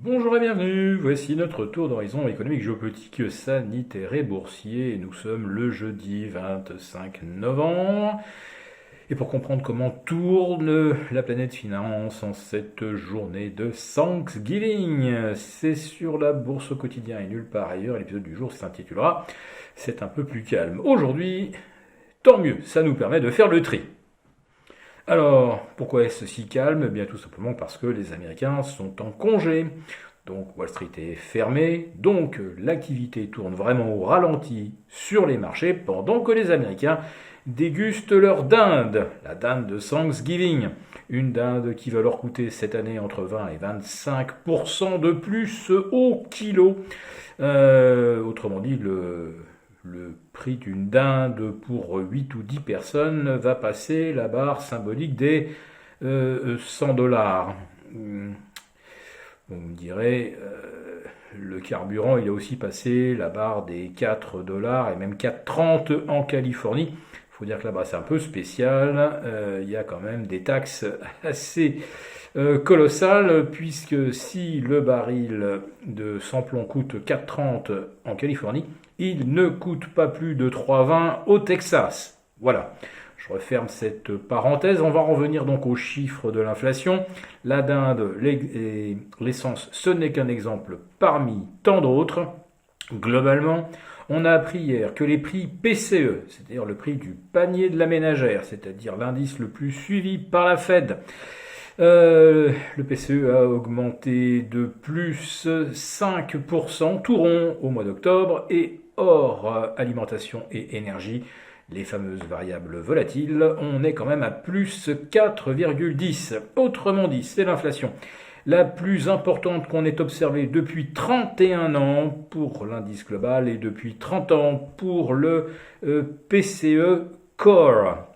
Bonjour et bienvenue, voici notre tour d'horizon économique, géopolitique, sanitaire et boursier. Nous sommes le jeudi 25 novembre. Et pour comprendre comment tourne la planète finance en cette journée de Thanksgiving, c'est sur la bourse au quotidien et nulle part ailleurs. L'épisode du jour s'intitulera C'est un peu plus calme. Aujourd'hui, tant mieux, ça nous permet de faire le tri. Alors, pourquoi est-ce si calme? Eh bien, tout simplement parce que les Américains sont en congé. Donc, Wall Street est fermé. Donc, l'activité tourne vraiment au ralenti sur les marchés pendant que les Américains dégustent leur dinde. La dinde de Thanksgiving. Une dinde qui va leur coûter cette année entre 20 et 25% de plus au kilo. Autrement dit, le prix d'une dinde pour 8 ou 10 personnes va passer la barre symbolique des 100 dollars. Vous me direz, le carburant, il a aussi passé la barre des 4 dollars et même 4,30 en Californie. Il faut dire que là-bas, c'est un peu spécial. Il y a quand même des taxes assez colossales, puisque si le baril de sans-plomb coûte 4,30 en Californie, il ne coûte pas plus de 3,20 au Texas. Voilà. Je referme cette parenthèse. On va revenir donc aux chiffres de l'inflation. La dinde, l'essence, ce n'est qu'un exemple parmi tant d'autres. Globalement, on a appris hier que les prix PCE, c'est-à-dire le prix du panier de la ménagère, c'est-à-dire l'indice le plus suivi par la Fed, le PCE a augmenté de plus 5%, tout rond au mois d'octobre, et hors alimentation et énergie, les fameuses variables volatiles, on est quand même à plus 4,10. Autrement dit, c'est l'inflation la plus importante qu'on ait observée depuis 31 ans pour l'indice global et depuis 30 ans pour le PCE Core.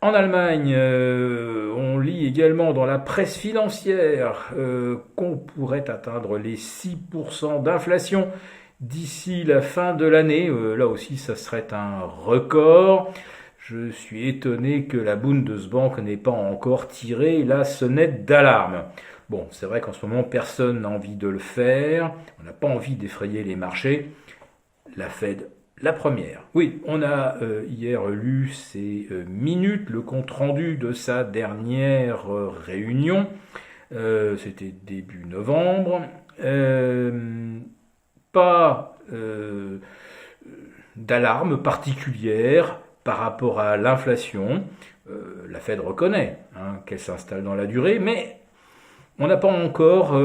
En Allemagne, on lit également dans la presse financière qu'on pourrait atteindre les 6% d'inflation d'ici la fin de l'année. Là aussi, ça serait un record. Je suis étonné que la Bundesbank n'ait pas encore tiré la sonnette d'alarme. Bon, c'est vrai qu'en ce moment, personne n'a envie de le faire. On n'a pas envie d'effrayer les marchés. La Fed, la première. Oui, on a hier lu ces minutes, le compte-rendu de sa dernière réunion. C'était début novembre. Pas d'alarme particulière par rapport à l'inflation. La Fed reconnaît qu'elle s'installe dans la durée, mais on n'a pas encore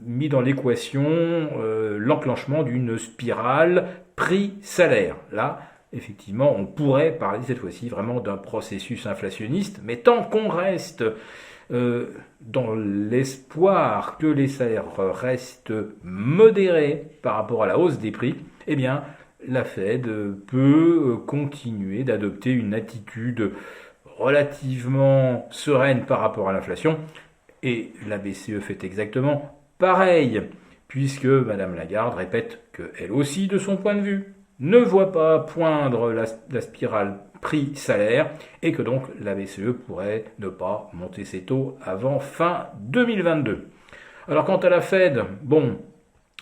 mis dans l'équation l'enclenchement d'une spirale prix-salaire. Là, effectivement, on pourrait parler cette fois-ci vraiment d'un processus inflationniste, mais tant qu'on reste dans l'espoir que les salaires restent modérés par rapport à la hausse des prix, eh bien, la Fed peut continuer d'adopter une attitude relativement sereine par rapport à l'inflation. Et la BCE fait exactement pareil, puisque Madame Lagarde répète qu'elle aussi, de son point de vue, ne voit pas poindre la spirale prix-salaire, et que donc la BCE pourrait ne pas monter ses taux avant fin 2022. Alors quant à la Fed, bon,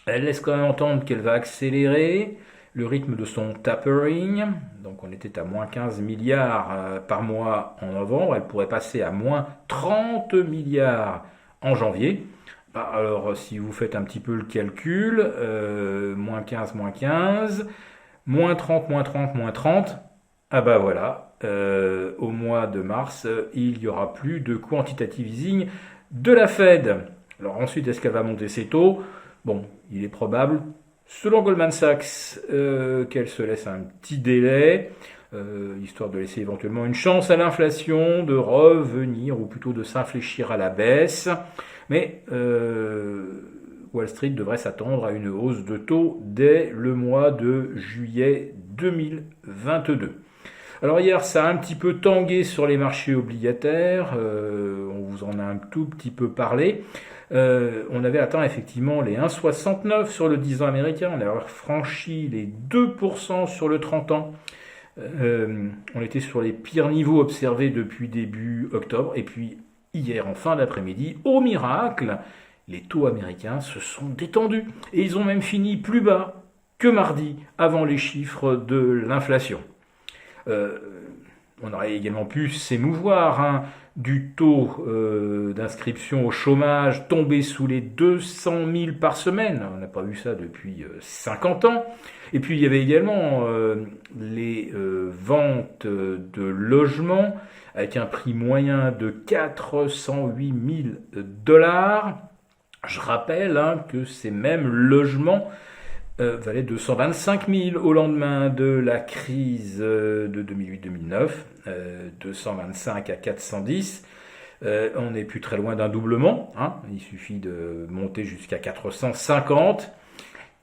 elle laisse quand même entendre qu'elle va accélérer le rythme de son tapering. Donc on était à moins 15 milliards par mois en novembre, elle pourrait passer à moins 30 milliards en janvier. Alors si vous faites un petit peu le calcul, moins 15, moins 15, moins 30, moins 30, moins 30, ah bah voilà, au mois de mars, il n'y aura plus de quantitative easing de la Fed. Alors ensuite, est-ce qu'elle va monter ses taux? Bon, il est probable, selon Goldman Sachs, qu'elle se laisse un petit délai, histoire de laisser éventuellement une chance à l'inflation de revenir, ou plutôt de s'infléchir à la baisse. Mais Wall Street devrait s'attendre à une hausse de taux dès le mois de juillet 2022. Alors hier, ça a un petit peu tangué sur les marchés obligataires, on vous en a un tout petit peu parlé. On avait atteint effectivement les 1,69 sur le 10 ans américain, on avait franchi les 2% sur le 30 ans. On était sur les pires niveaux observés depuis début octobre, et puis hier en fin d'après-midi, au miracle, les taux américains se sont détendus et ils ont même fini plus bas que mardi avant les chiffres de l'inflation. On aurait également pu s'émouvoir du taux d'inscription au chômage tombé sous les 200 000 par semaine. On n'a pas vu ça depuis 50 ans. Et puis il y avait également les ventes de logements avec un prix moyen de 408 000 $. Je rappelle que ces mêmes logements valaient 225 000 au lendemain de la crise de 2008-2009, 225 à 410. On n'est plus très loin d'un doublement, il suffit de monter jusqu'à 450.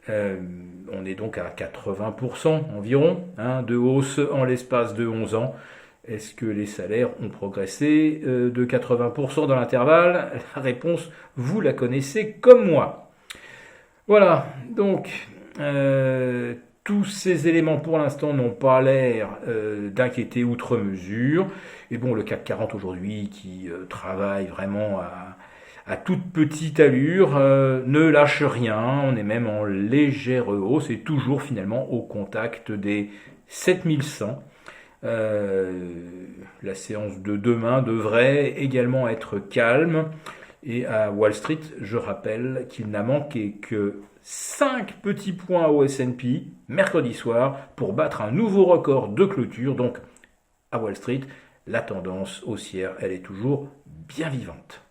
On est donc à 80% environ de hausse en l'espace de 11 ans. Est-ce que les salaires ont progressé de 80% dans l'intervalle? La réponse, vous la connaissez comme moi. Voilà, donc tous ces éléments pour l'instant n'ont pas l'air d'inquiéter outre mesure. Et bon, le CAC 40 aujourd'hui qui travaille vraiment à toute petite allure, ne lâche rien, on est même en légère hausse et toujours finalement au contact des 7100. La séance de demain devrait également être calme et à Wall Street, je rappelle qu'il n'a manqué que 5 petits points au S&P mercredi soir pour battre un nouveau record de clôture. Donc à Wall Street, la tendance haussière, elle est toujours bien vivante.